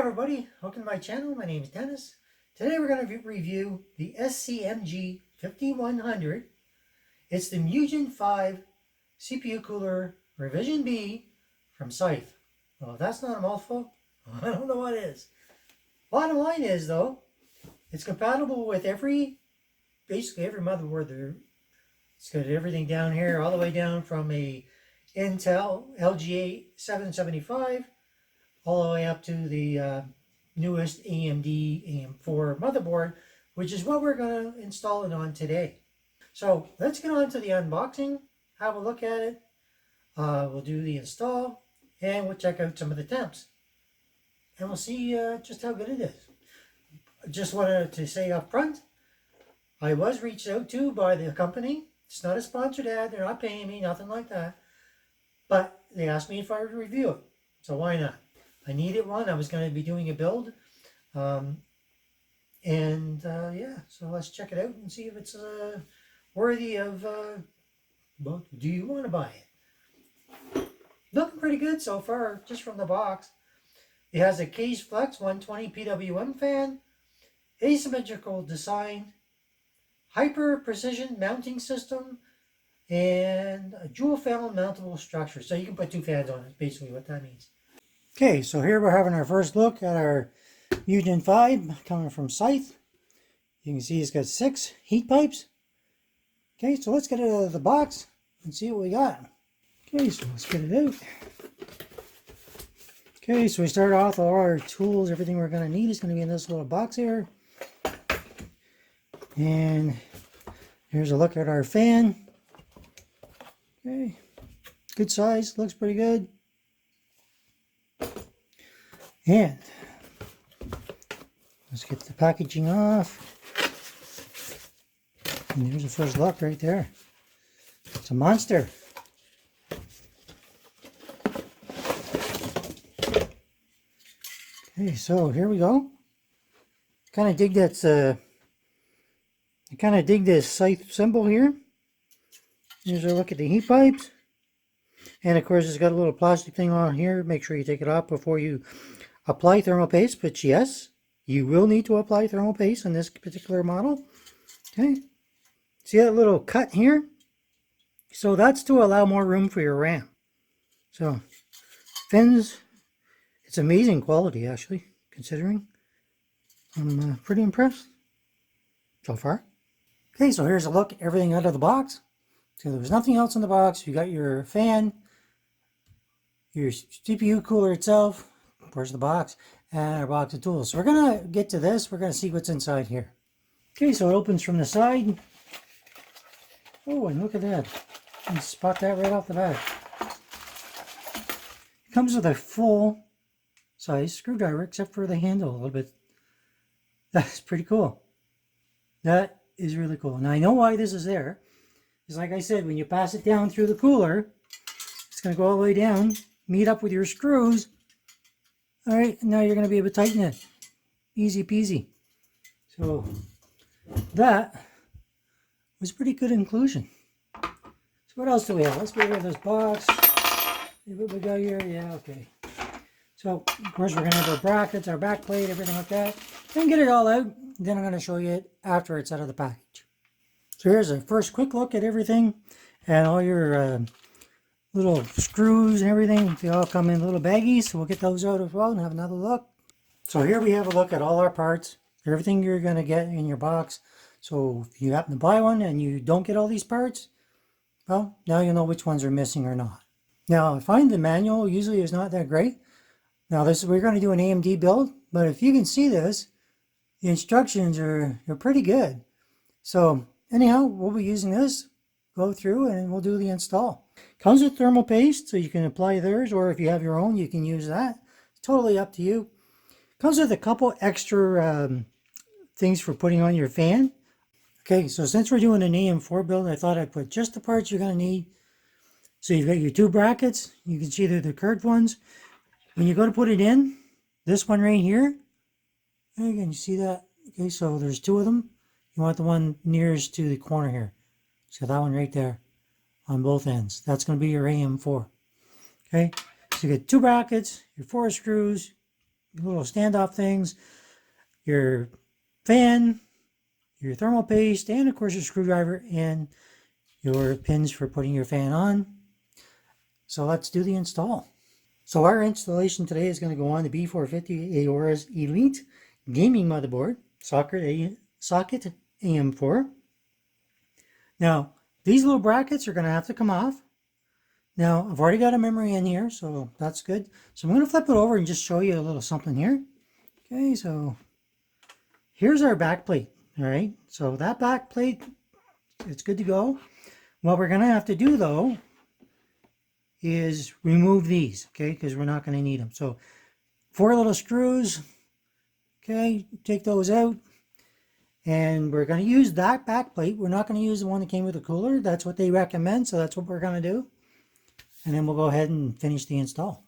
everybody, welcome to my channel. My name is Dennis. Today we're going to review the SCMG 5100. It's the Mugen 5 CPU cooler revision B from Scythe. Well, if that's not a mouthful, I don't know what is. Bottom line is though, it's compatible with basically every motherboard there. It's got everything down here, all the way down from a Intel LGA 775 all the way up to the newest AMD AM4 motherboard, which is what we're going to install it on today. So let's get on to the unboxing, have a look at it. We'll do the install, and we'll check out some of the temps. And we'll see just how good it is. Just wanted to say up front, I was reached out to by the company. It's not a sponsored ad, they're not paying me, nothing like that. But they asked me if I would review it, so why not? I needed one. I was going to be doing a build. Yeah, so let's check it out and see if it's worthy of, well, do you want to buy it? Looking pretty good so far, just from the box. It has a Case Flex 120 PWM fan, asymmetrical design, hyper precision mounting system, and a dual fan mountable structure. So you can put two fans on it, basically what that means. Okay, so here we're having our first look at our Mugen 5 coming from Scythe. You can see it's got 6 heat pipes. Okay, so let's get it out of the box and see what we got. Okay, so let's get it out. Okay, so we start off all our tools, everything we're going to need is going to be in this little box here. And here's a look at our fan. Okay, good size, looks pretty good. And let's get the packaging off. And there's the first look right there. It's a monster. Okay, so here we go. Kind of dig that. I kind of dig this Scythe symbol here. Here's a look at the heat pipes. And of course, it's got a little plastic thing on here. Make sure you take it off before you apply thermal paste. But yes, you will need to apply thermal paste on this particular model. Okay. See that little cut here? So that's to allow more room for your RAM. So fins, it's amazing quality actually, considering. I'm pretty impressed so far. Okay, so here's a look at everything out of the box. So there was nothing else in the box. You got your fan, your CPU cooler itself, of course the box, and our box of tools. So we're going to get to this. We're going to see what's inside here. Okay, so it opens from the side. Oh, and look at that. You can spot that right off the bat. It comes with a full size screwdriver, except for the handle a little bit. That's pretty cool. That is really cool. Now I know why this is there. Because like I said, when you pass it down through the cooler, it's going to go all the way down, meet up with your screws. All right, now you're going to be able to tighten it. Easy peasy. So that was pretty good inclusion. So what else do we have? Let's get rid of this box. See what we got here. Yeah, okay. So of course we're going to have our brackets, our back plate, everything like that. Then get it all out. Then I'm going to show you it after it's out of the package. So here's a first quick look at everything and all your little screws and everything. They all come in little baggies, so we'll get those out as well and have another look. So here we have a look at all our parts, everything you're going to get in your box. So if you happen to buy one and you don't get all these parts, well, now you know which ones are missing or not. Now I find the manual usually is not that great. Now we're going to do an AMD build, but if you can see this, the instructions are pretty good. So anyhow, we'll be using this, go through, and we'll do the install. Comes with thermal paste, so you can apply theirs, or if you have your own, you can use that. It's totally up to you. Comes with a couple extra things for putting on your fan. Okay, so since we're doing an AM4 build, I thought I'd put just the parts you're going to need. So you've got your 2 brackets. You can see they're the curved ones. When you go to put it in, this one right here, again, you see that? Okay, so there's 2 of them. You want the one nearest to the corner here. So that one right there on both ends. That's going to be your AM4. Okay, so you get 2 brackets, your 4 screws, little standoff things, your fan, your thermal paste, and of course your screwdriver and your pins for putting your fan on. So let's do the install. So our installation today is going to go on the B450 Aorus Elite gaming motherboard, socket AM4. Now, these little brackets are going to have to come off. Now, I've already got a memory in here, so that's good. So I'm going to flip it over and just show you a little something here. Okay, so here's our back plate. All right, so that back plate, it's good to go. What we're going to have to do, though, is remove these, okay, because we're not going to need them. So 4 little screws, okay, take those out. And we're going to use that back plate. We're not going to use the one that came with the cooler. That's what they recommend, so that's what we're going to do. And then we'll go ahead and finish the install.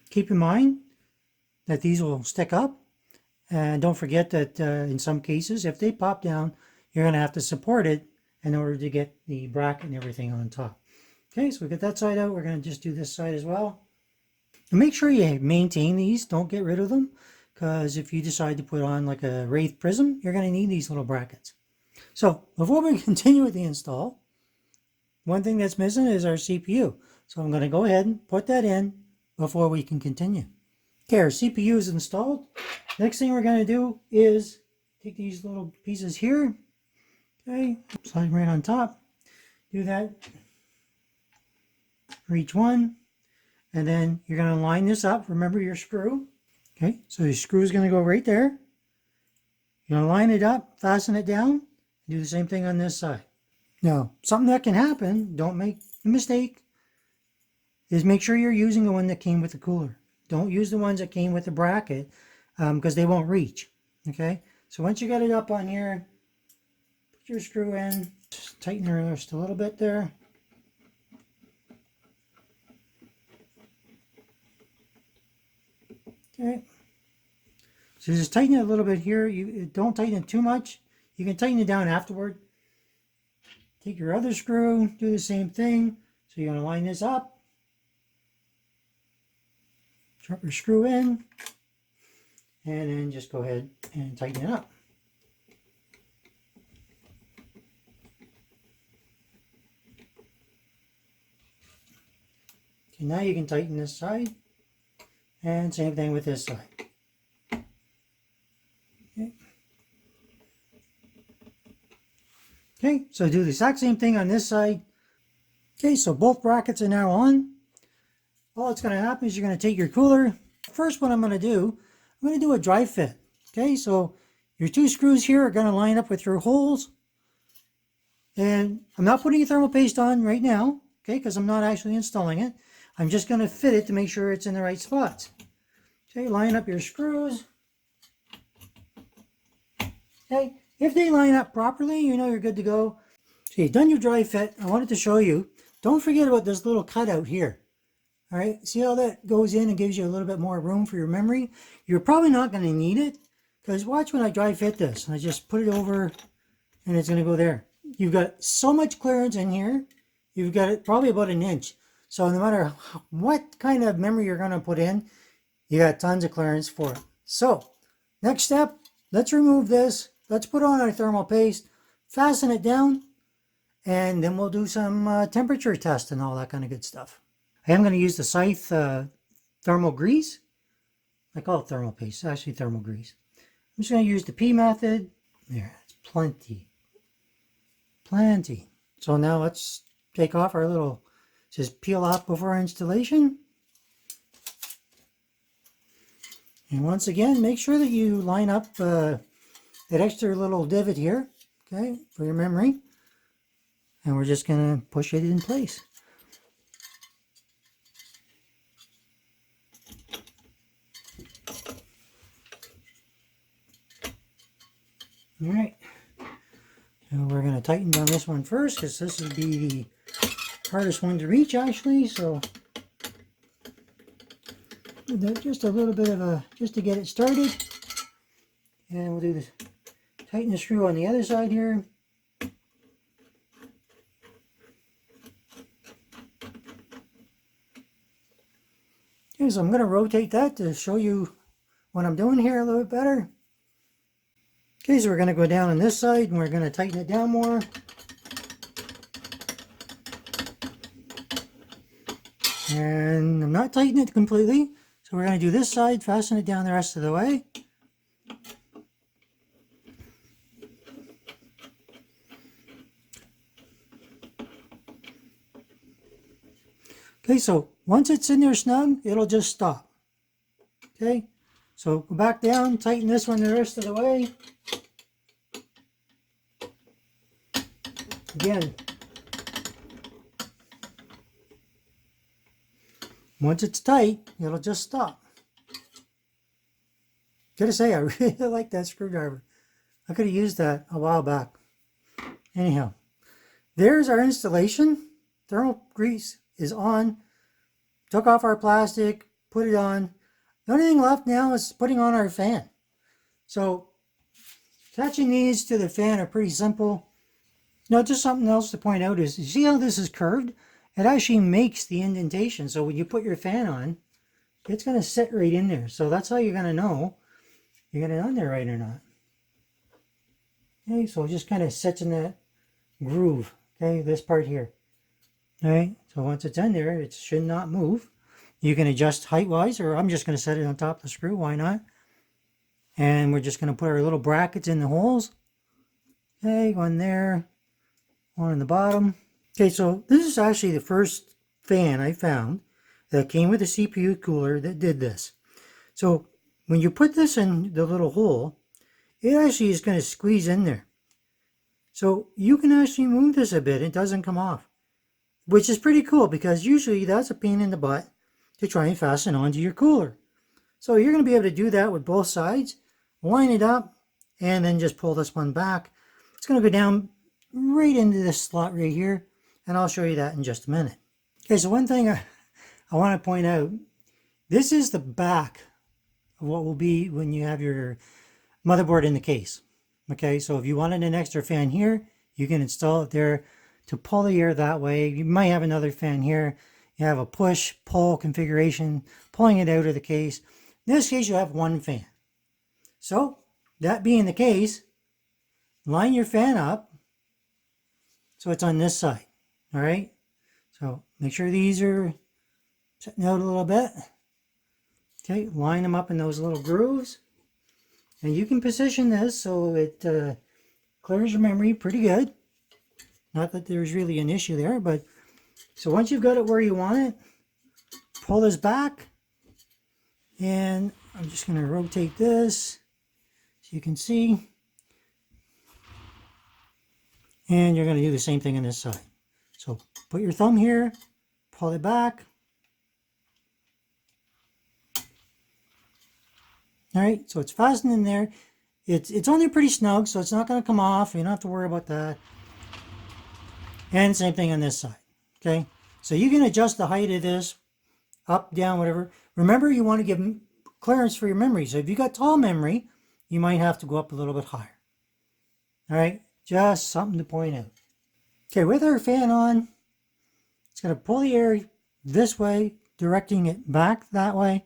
Keep in mind that these will stick up. And don't forget that in some cases, if they pop down, you're going to have to support it in order to get the bracket and everything on top. Okay, so we got that side out. We're going to just do this side as well. And make sure you maintain these. Don't get rid of them. Because if you decide to put on like a wraith prism, you're going to need these little brackets. So before we continue with the install, one thing that's missing is our CPU. So I'm going to go ahead and put that in before we can continue. Okay, our CPU is installed. Next thing we're going to do is take these little pieces here. Okay, slide right on top. Do that for each one. And then you're going to line this up. Remember your screw. Okay, so your screw is going to go right there. You're going to line it up, fasten it down, do the same thing on this side. Now, something that can happen, don't make a mistake, is make sure you're using the one that came with the cooler. Don't use the ones that came with the bracket because they won't reach. Okay, so once you got it up on here, put your screw in, just tighten the wrist a little bit there. Okay, so just tighten it a little bit here. You don't tighten it too much. You can tighten it down afterward. Take your other screw, do the same thing. So you're going to line this up. Drop your screw in. And then just go ahead and tighten it up. Okay, now you can tighten this side. And same thing with this side. Okay. Okay, so do the exact same thing on this side. Okay, so both brackets are now on. All that's going to happen is you're going to take your cooler. First, what I'm going to do a dry fit. Okay, so your 2 screws here are going to line up with your holes. And I'm not putting a thermal paste on right now, okay, because I'm not actually installing it. I'm just going to fit it to make sure it's in the right spots. Okay, line up your screws. Okay, if they line up properly, you know you're good to go. So you've done your dry fit. I wanted to show you. Don't forget about this little cutout here. All right, see how that goes in and gives you a little bit more room for your memory? You're probably not going to need it because watch when I dry fit this. I just put it over and it's going to go there. You've got so much clearance in here. You've got it probably about 1 inch. So no matter what kind of memory you're going to put in, you got tons of clearance for it. So next step, let's remove this. Let's put on our thermal paste, fasten it down, and then we'll do some temperature test and all that kind of good stuff. I am going to use the Scythe thermal grease. I call it thermal paste, it's actually thermal grease. I'm just going to use the P method. There, it's plenty. Plenty. So now let's take off our little, just peel off before installation. And once again, make sure that you line up that extra little divot here, okay, for your memory. And we're just going to push it in place. All right. So we're going to tighten down this one first because this would be the hardest one to reach actually. So just a little bit of just to get it started. And we'll do the tighten the screw on the other side here. Okay, so I'm going to rotate that to show you what I'm doing here a little bit better. Okay, so we're going to go down on this side and we're going to tighten it down more. And I'm not tightening it completely, so we're going to do this side, fasten it down the rest of the way. Okay, so once it's in there snug, it'll just stop. Okay, so go back down, tighten this one the rest of the way. Again, once it's tight, it'll just stop. Gotta say, I really like that screwdriver. I could have used that a while back. Anyhow, there's our installation. Thermal grease is on. Took off our plastic, put it on. The only thing left now is putting on our fan. So attaching these to the fan are pretty simple. Now, just something else to point out is, you see how this is curved? It actually makes the indentation. So when you put your fan on, it's going to sit right in there. So that's how you're going to know you got it on there right or not. Okay, so it just kind of sits in that groove. Okay, this part here. All right, so once it's in there, it should not move. You can adjust height-wise, or I'm just going to set it on top of the screw. Why not? And we're just going to put our little brackets in the holes. Okay, one there, one on the bottom. Okay, so this is actually the first fan I found that came with a CPU cooler that did this. So when you put this in the little hole, it actually is going to squeeze in there. So you can actually move this a bit. It doesn't come off, which is pretty cool because usually that's a pain in the butt to try and fasten onto your cooler. So you're going to be able to do that with both sides. Line it up and then just pull this one back. It's going to go down right into this slot right here, and I'll show you that in just a minute. Okay, so one thing I want to point out, this is the back of what will be when you have your motherboard in the case. Okay, so if you wanted an extra fan here, you can install it there to pull the air that way. You might have another fan here. You have a push-pull configuration, pulling it out of the case. In this case, you have one fan. So, that being the case, line your fan up so it's on this side. All right, so make sure these are sitting out a little bit. Okay, line them up in those little grooves. And you can position this so it clears your memory pretty good. Not that there's really an issue there, but so once you've got it where you want it, pull this back. And I'm just going to rotate this so you can see. And you're going to do the same thing on this side. So put your thumb here, pull it back. All right, so it's fastened in there. It's on there pretty snug, so it's not going to come off. You don't have to worry about that. And same thing on this side. Okay, so you can adjust the height of this, up, down, whatever. Remember, you want to give clearance for your memory. So if you got tall memory, you might have to go up a little bit higher. All right, just something to point out. Okay, with our fan on, it's going to pull the air this way, directing it back that way.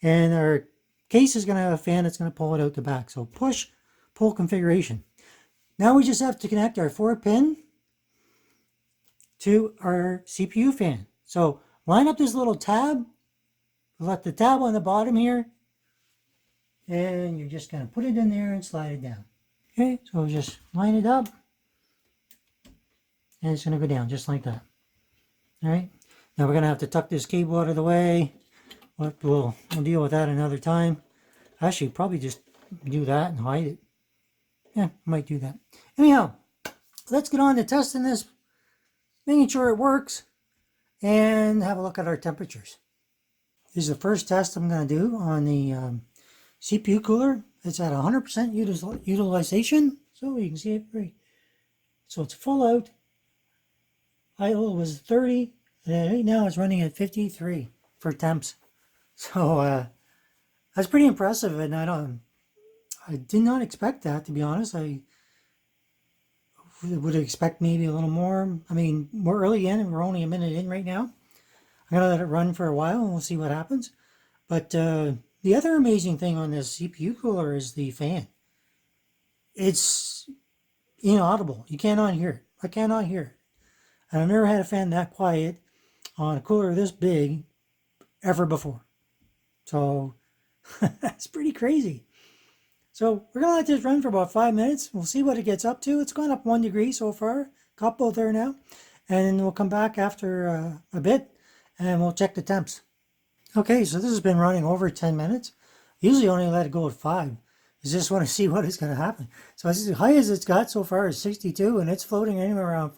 And our case is going to have a fan that's going to pull it out the back. So push, pull configuration. Now we just have to connect our 4-pin to our CPU fan. So line up this little tab, let the tab on the bottom here, and you're just going to put it in there and slide it down. Okay, so just line it up, and it's going to go down just like that. All right, now we're going to have to tuck this cable out of the way. But we'll deal with that another time. Actually, probably just do that and hide it. Yeah, might do that. Anyhow, let's get on to testing this, making sure it works, and have a look at our temperatures. This is the first test I'm going to do on the CPU cooler. It's at 100% utilization, so you can see it very. So it's full out. Idle was 30, and right now it's running at 53 for temps. So that's pretty impressive, and I did not expect that, to be honest. I would expect maybe a little more. I mean, we're early in and we're only a minute in right now. I'm gonna let it run for a while and we'll see what happens. But the other amazing thing on this CPU cooler is the fan. It's inaudible. You cannot hear it. I cannot hear it. And I've never had a fan that quiet on a cooler this big ever before. So that's pretty crazy. So we're gonna let this run for about 5 minutes. We'll see what it gets up to. It's gone up 1 degree so far, couple there now, and we'll come back after a bit and we'll check the temps. Okay, so this has been running over 10 minutes. Usually only let it go at 5. I just want to see what is going to happen. So as high as it's got so far is 62, and it's floating anywhere around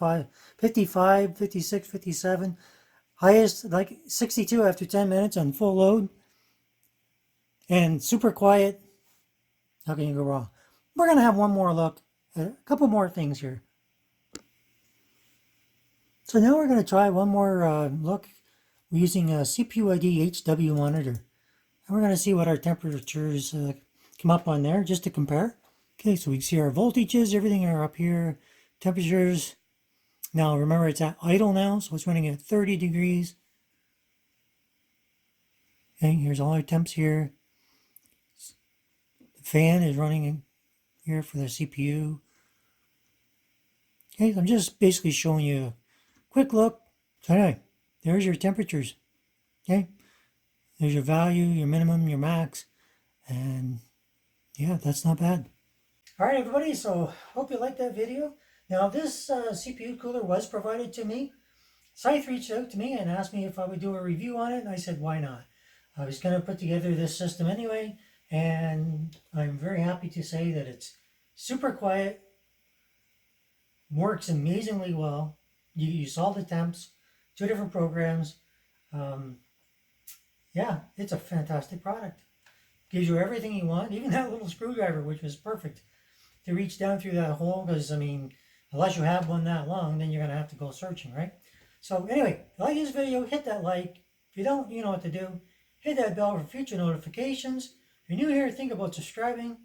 55, 56, 57. Highest like 62 after 10 minutes on full load. And super quiet. How can you go wrong? We're going to have one more look at a couple more things here. So now we're going to try one more look using a CPU ID HW monitor. And we're going to see what our temperatures come up on there just to compare. Okay, so we can see our voltages, everything are up here, temperatures. Now remember it's at idle now, so it's running at 30 degrees. Okay, here's all our temps here. The fan is running here for the CPU. Okay, so I'm just basically showing you a quick look. So anyway, there's your temperatures. Okay, there's your value, your minimum, your max, and yeah, that's not bad. All right, everybody, so hope you liked that video. Now, this CPU cooler was provided to me. Scythe reached out to me and asked me if I would do a review on it, and I said, why not? I was going to put together this system anyway, and I'm very happy to say that it's super quiet, works amazingly well. You use all the temps, 2 different programs. Yeah, it's a fantastic product. Gives you everything you want, even that little screwdriver, which was perfect to reach down through that hole, because, I mean, unless you have one that long, then you're going to have to go searching, right? So anyway, if you like this video, hit that like. If you don't, you know what to do. Hit that bell for future notifications. If you're new here, think about subscribing,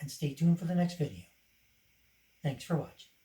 and stay tuned for the next video. Thanks for watching.